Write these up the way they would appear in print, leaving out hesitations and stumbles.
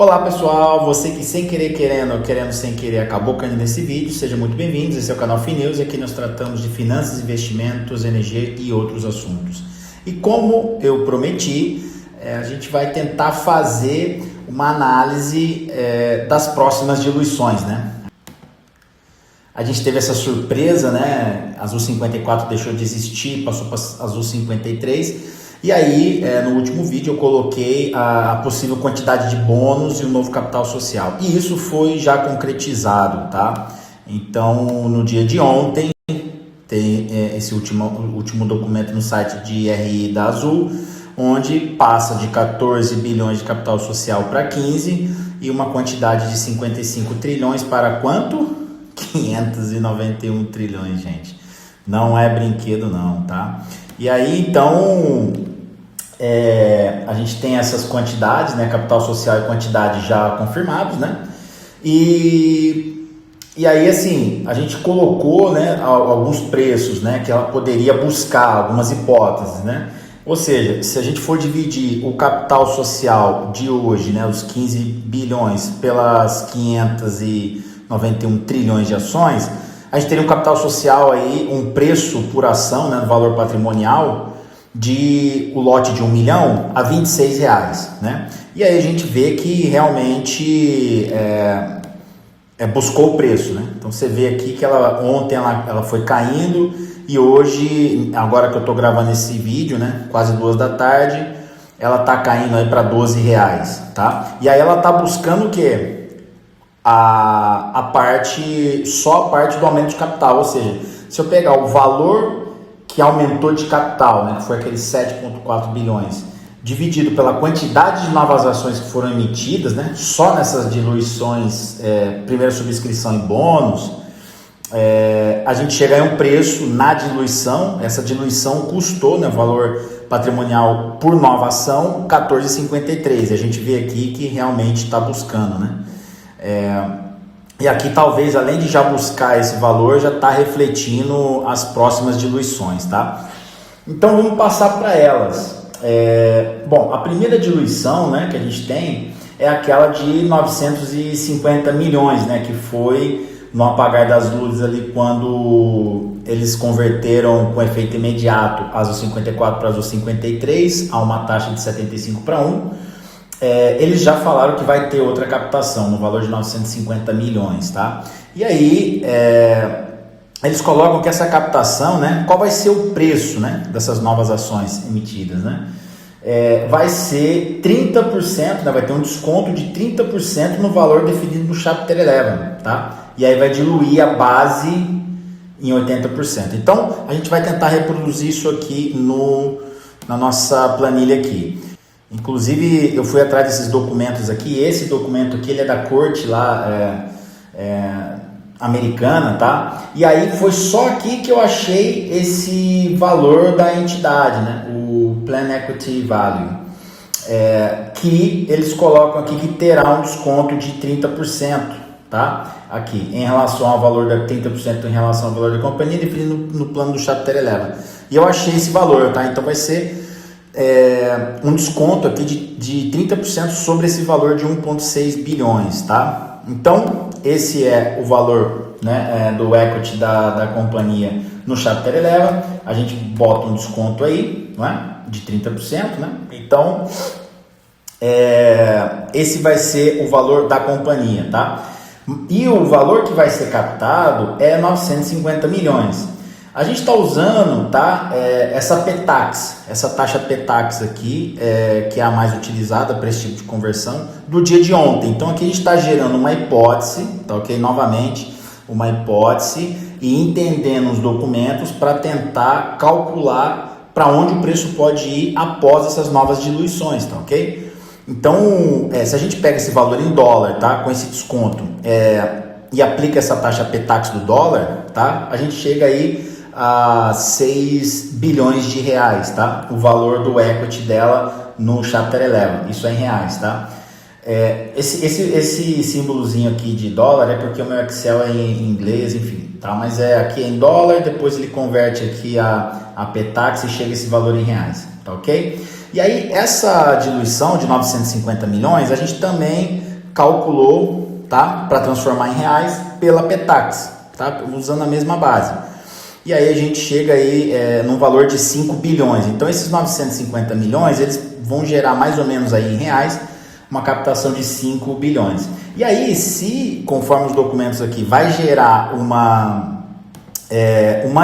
Olá pessoal, você que sem querer querendo sem querer acabou caindo nesse vídeo, seja muito bem-vindos. Esse é o canal FinNews e aqui nós tratamos de finanças, investimentos, energia e outros assuntos. E como eu prometi, a gente vai tentar fazer uma análise das próximas diluições, né? A gente teve essa surpresa, né? Azul 54 deixou de existir, passou para Azul 53. E aí, no último vídeo eu coloquei a possível quantidade de bônus e o novo capital social. E isso foi já concretizado, tá? Então, no dia de ontem, tem esse último documento no site de RI da Azul, onde passa de 14 bilhões de capital social para 15 e uma quantidade de 55 trilhões para quanto? 591 trilhões, gente. Não é brinquedo não, tá? E aí, então, a gente tem essas quantidades, né? Capital social e quantidade já confirmados, né? E aí, assim, a gente colocou, né, alguns preços, né? Que ela poderia buscar, algumas hipóteses, né? Ou seja, se a gente for dividir o capital social de hoje, né? Os 15 bilhões pelas 591 trilhões de ações, a gente teria um capital social aí, um preço por ação, né, no valor patrimonial, de o lote de 1 milhão a R$26, né? E aí a gente vê que realmente buscou o preço, né? Então você vê aqui que ontem ela foi caindo e hoje, agora que eu estou gravando esse vídeo, né, quase 2 da tarde, ela está caindo aí para R$12, tá? E aí ela está buscando o quê? Só a parte do aumento de capital, ou seja, se eu pegar o valor que aumentou de capital, né, que foi aqueles 7,4 bilhões, dividido pela quantidade de novas ações que foram emitidas, né, só nessas diluições, primeira subscrição e bônus, a gente chega a um preço na diluição. Essa diluição custou, né, valor patrimonial por nova ação, R$14,53. A gente vê aqui que realmente está buscando, né? E aqui talvez, além de já buscar esse valor, já está refletindo as próximas diluições, tá? Então vamos passar para elas. Bom, a primeira diluição, né, que a gente tem é aquela de 950 milhões, né, que foi no apagar das luzes ali quando eles converteram com efeito imediato Azul 54 para Azul 53 a uma taxa de 75 para 1. Eles já falaram que vai ter outra captação no valor de 950 milhões, tá? E aí, eles colocam que essa captação, né? Qual vai ser o preço, né, dessas novas ações emitidas, né? Vai ser 30%, né? Vai ter um desconto de 30% no valor definido no Chapter 11, tá? E aí vai diluir a base em 80%. Então, a gente vai tentar reproduzir isso aqui na nossa planilha aqui. Inclusive, eu fui atrás desses documentos aqui. Esse documento aqui, ele é da corte lá americana, tá? E aí foi só aqui que eu achei esse valor da entidade, né? O Plan Equity Value, que eles colocam aqui que terá um desconto de 30%, tá? Aqui, em relação ao valor da 30% em relação ao valor da companhia, definido no plano do Chapter 11. E eu achei esse valor, tá? Então vai ser um desconto aqui de 30% sobre esse valor de 1,6 bilhões, tá? Então, esse é o valor, né, do equity da companhia no Chapter 11. A gente bota um desconto aí, não é? De 30%, né? Então, esse vai ser o valor da companhia, tá? E o valor que vai ser captado é 950 milhões. A gente está usando, tá, essa PTAX, essa taxa PTAX aqui, que é a mais utilizada para esse tipo de conversão, do dia de ontem. Então aqui a gente está gerando uma hipótese, tá, ok? Novamente, uma hipótese e entendendo os documentos para tentar calcular para onde o preço pode ir após essas novas diluições, tá, ok? Então, se a gente pega esse valor em dólar, tá, com esse desconto, e aplica essa taxa PTAX do dólar, tá, a gente chega aí a 6 bilhões de reais, tá? O valor do equity dela no Chapter 11, isso é em reais, tá? Esse símbolozinho aqui de dólar é porque o meu Excel é em inglês, enfim, tá? Mas aqui é em dólar, depois ele converte aqui a PTAX e chega esse valor em reais, tá ok? E aí essa diluição de 950 milhões, a gente também calculou, tá, para transformar em reais pela Petax, tá, usando a mesma base. E aí a gente chega aí num valor de 5 bilhões. Então esses 950 milhões, eles vão gerar mais ou menos aí em reais uma captação de 5 bilhões. E aí, se, conforme os documentos aqui, vai gerar uma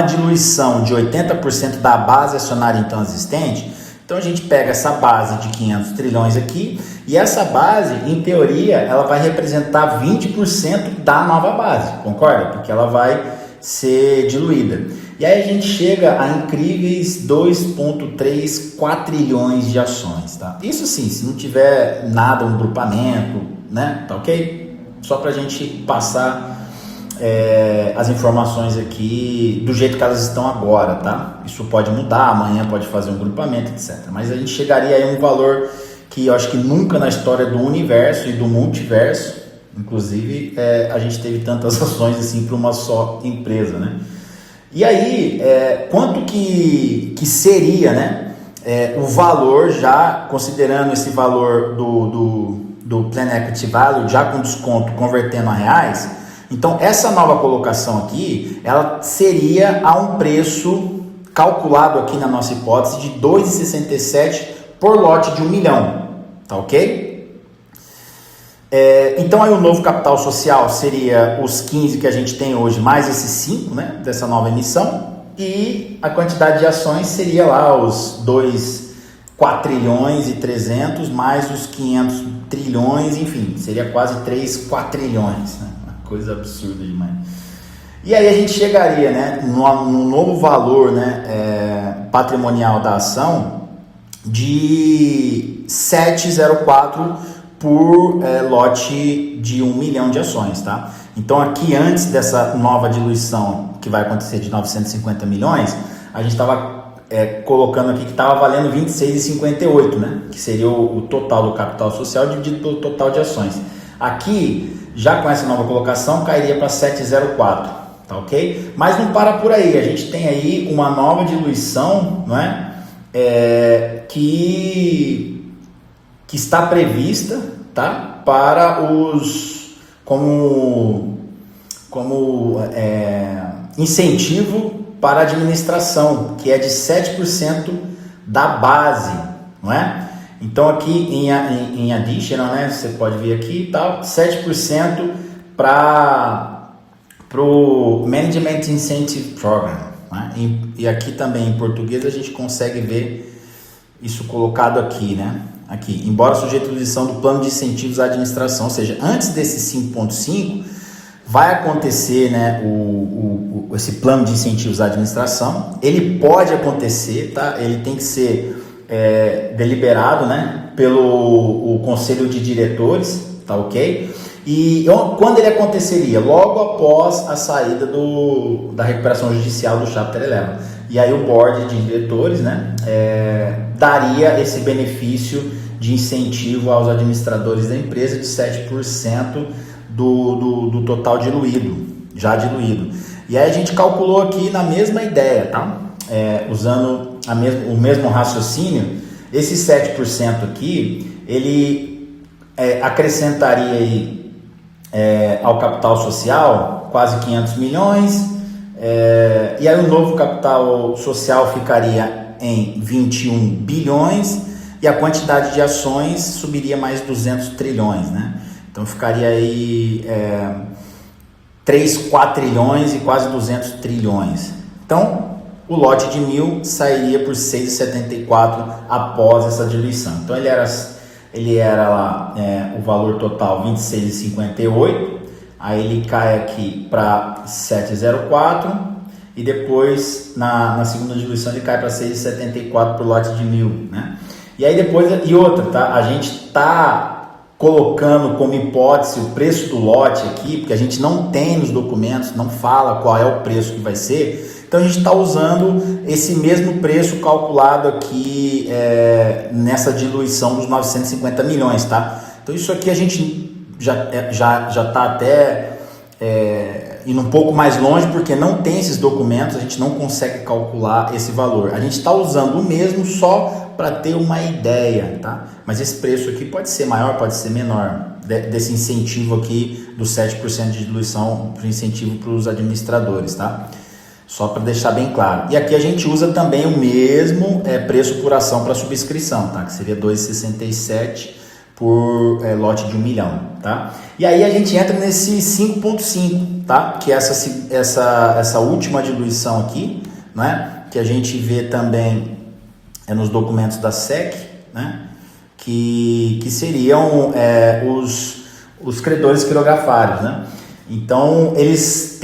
diluição de 80% da base acionária então existente, então a gente pega essa base de 500 trilhões aqui, e essa base, em teoria, ela vai representar 20% da nova base, concorda? Porque ela vai ser diluída. E aí a gente chega a incríveis 2,3 quatrilhões de ações, tá? Isso sim, se não tiver nada, um grupamento, né? Tá ok? Só pra gente passar as informações aqui do jeito que elas estão agora, tá? Isso pode mudar, amanhã pode fazer um grupamento, etc. Mas a gente chegaria aí a um valor que eu acho que nunca na história do universo e do multiverso, inclusive, a gente teve tantas ações assim para uma só empresa, né? E aí, quanto que seria, né, o valor, já considerando esse valor do Plan Equity Value, já com desconto, convertendo a reais? Então, essa nova colocação aqui, ela seria a um preço calculado aqui na nossa hipótese de 2,67 por lote de 1 milhão, tá ok? Então aí o novo capital social seria os 15 que a gente tem hoje, mais esses 5, né, dessa nova emissão, e a quantidade de ações seria lá os 2 quatrilhões e 300 mais os 500 trilhões, enfim, seria quase 3 quatrilhões, né? Uma coisa absurda demais. E aí a gente chegaria, né, no novo valor, né, patrimonial da ação de 7,04 por lote de 1 milhão de ações, tá? Então aqui, antes dessa nova diluição que vai acontecer de 950 milhões, a gente estava colocando aqui que estava valendo 26,58, né? Que seria o total do capital social dividido pelo total de ações. Aqui, já com essa nova colocação, cairia para 7,04, tá ok? Mas não para por aí, a gente tem aí uma nova diluição, não é? Que está prevista, tá, para os como incentivo para a administração, que é de 7% da base, não é? Então aqui em additional, né, você pode ver aqui e tal, 7% para o Management Incentive Program, né? E aqui também em português a gente consegue ver isso colocado aqui, né? Aqui, embora sujeito à utilização do plano de incentivos à administração, ou seja, antes desse 5.5 vai acontecer, né, esse plano de incentivos à administração. Ele pode acontecer, tá? Ele tem que ser deliberado, né, pelo conselho de diretores, tá ok? E quando ele aconteceria? Logo após a saída da recuperação judicial do Chapter 11. E aí o board de diretores, né, daria esse benefício de incentivo aos administradores da empresa de 7% do total já diluído. E aí a gente calculou aqui na mesma ideia, tá? Usando o mesmo raciocínio, esse 7% aqui, ele acrescentaria aí, ao capital social quase 500 milhões, e aí o novo capital social ficaria em 21 bilhões e a quantidade de ações subiria mais 200 trilhões, né? Então ficaria aí 3 quatrilhões e quase 200 trilhões. Então o lote de 1.000 sairia por 6,74 após essa diluição. Então ele era lá o valor total 26,58, aí ele cai aqui para 7,04 e depois na segunda diluição ele cai para 6,74 por lote de 1.000, né? E aí depois, tá? A gente está colocando como hipótese o preço do lote aqui, porque a gente não tem nos documentos, não fala qual é o preço que vai ser. Então a gente está usando esse mesmo preço calculado aqui nessa diluição dos 950 milhões, tá? Então isso aqui a gente já está até indo um pouco mais longe, porque não tem esses documentos, a gente não consegue calcular esse valor. A gente está usando o mesmo só para ter uma ideia, tá? Mas esse preço aqui pode ser maior, pode ser menor, desse incentivo aqui dos 7% de diluição para incentivo para os administradores, tá? Só para deixar bem claro. E aqui a gente usa também o mesmo preço por ação para subscrição, tá? Que seria 2,67 por lote de 1 milhão, tá? E aí a gente entra nesse 5,5, tá? Que é essa última diluição aqui, né? Que a gente vê também nos documentos da SEC, né? Que seriam os credores quirografários, né? Então eles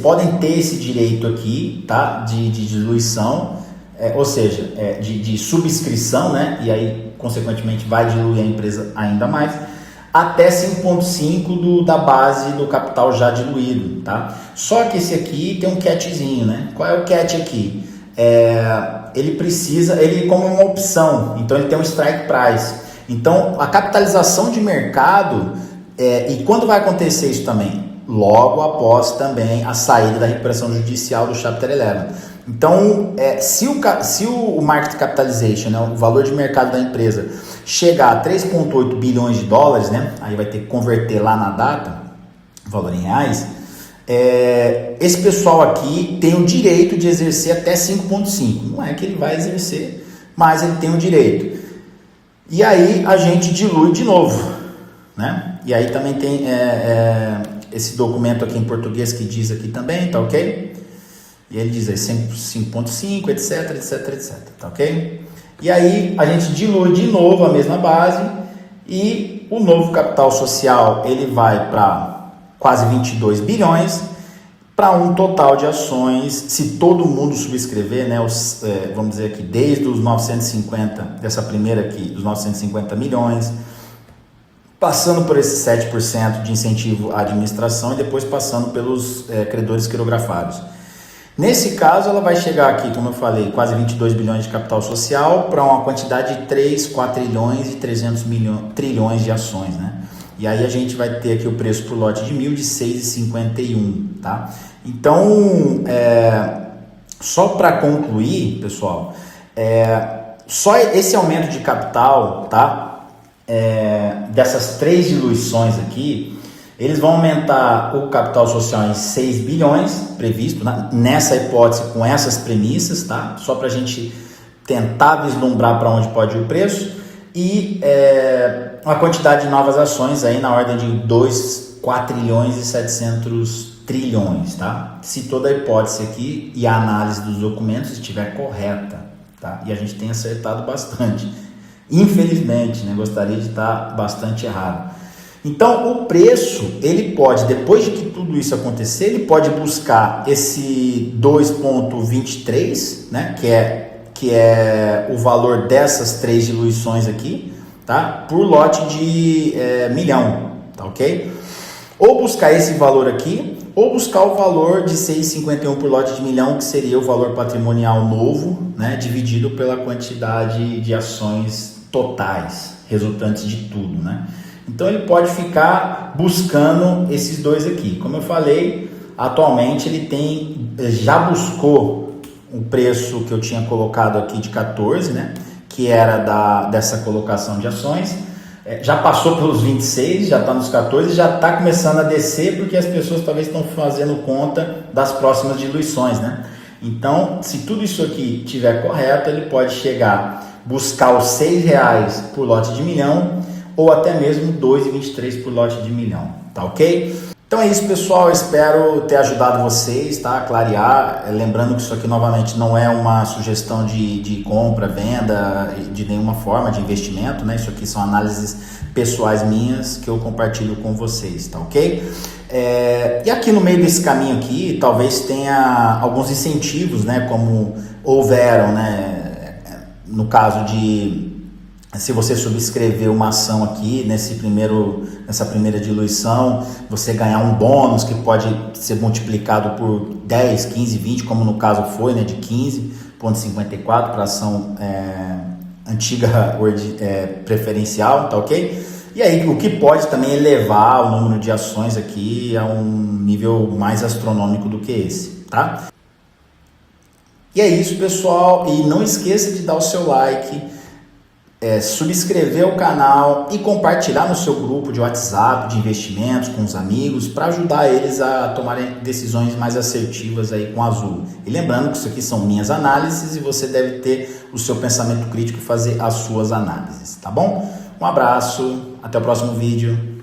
podem ter esse direito aqui, tá? De diluição, ou seja, de subscrição, né? E aí, consequentemente, vai diluir a empresa ainda mais, até 5,5 da base do capital já diluído, tá? Só que esse aqui tem um catchzinho, né? Qual é o catch aqui? Ele como uma opção, então ele tem um strike price. Então, a capitalização de mercado, e quando vai acontecer isso também? Logo após também a saída da recuperação judicial do Chapter 11. Então, se o market capitalization, né, o valor de mercado da empresa, chegar a 3,8 bilhões de dólares, né, aí vai ter que converter lá na data, valor em reais, esse pessoal aqui tem o direito de exercer até 5,5. Não é que ele vai exercer, mas ele tem o direito. E aí a gente dilui de novo, né? E aí também tem esse documento aqui em português que diz aqui também, tá ok? E ele diz aí 5,5, etc, tá ok? E aí a gente dilui de novo a mesma base e o novo capital social ele vai para quase 22 bilhões para um total de ações, se todo mundo subscrever, né, vamos dizer aqui, desde os 950, dessa primeira aqui, dos 950 milhões, passando por esse 7% de incentivo à administração e depois passando pelos credores quirografados. Nesse caso, ela vai chegar aqui, como eu falei, quase 22 bilhões de capital social para uma quantidade de 3, 4 trilhões e 300 trilhões de ações, né? E aí a gente vai ter aqui o preço por lote de 1.000 de 6,51, tá? Então, só para concluir, pessoal, só esse aumento de capital, tá? Dessas 3 diluições aqui, eles vão aumentar o capital social em 6 bilhões, previsto, né? Nessa hipótese, com essas premissas, tá? Só para a gente tentar vislumbrar para onde pode ir o preço. E uma quantidade de novas ações aí na ordem de 4 trilhões e 700 trilhões, tá? Se toda a hipótese aqui e a análise dos documentos estiver correta, tá? E a gente tem acertado bastante. Infelizmente, né? Gostaria de estar bastante errado. Então, o preço, ele pode, depois de que tudo isso acontecer, ele pode buscar esse 2,23, né? Que é o valor dessas 3 diluições aqui, tá? Por lote de 1 milhão, tá ok? Ou buscar esse valor aqui, ou buscar o valor de 6,51 por lote de 1 milhão, que seria o valor patrimonial novo, né? Dividido pela quantidade de ações totais, resultantes de tudo, né? Então ele pode ficar buscando esses dois aqui. Como eu falei, atualmente ele já buscou o preço que eu tinha colocado aqui de 14, né? Que era dessa colocação de ações. Já passou pelos 26, já está nos 14, já está começando a descer porque as pessoas talvez estão fazendo conta das próximas diluições, né? Então, se tudo isso aqui estiver correto, ele pode buscar os R$6 por lote de 1 milhão ou até mesmo 2,23 por lote de 1 milhão, tá ok? Então é isso, pessoal, eu espero ter ajudado vocês, tá? A clarear, lembrando que isso aqui novamente não é uma sugestão de compra, venda, de nenhuma forma de investimento, né? Isso aqui são análises pessoais minhas que eu compartilho com vocês, tá ok? E aqui no meio desse caminho aqui, talvez tenha alguns incentivos, né? Como houveram, né? No caso de... Se você subscrever uma ação aqui nessa primeira diluição, você ganhar um bônus que pode ser multiplicado por 10, 15, 20, como no caso foi, né, de 15,54 para a ação antiga preferencial, tá ok? E aí o que pode também elevar o número de ações aqui a um nível mais astronômico do que esse, tá? E é isso, pessoal, e não esqueça de dar o seu like. subscrever o canal e compartilhar no seu grupo de WhatsApp de investimentos com os amigos para ajudar eles a tomarem decisões mais assertivas aí com a Azul. E lembrando que isso aqui são minhas análises e você deve ter o seu pensamento crítico e fazer as suas análises, tá bom? Um abraço, até o próximo vídeo.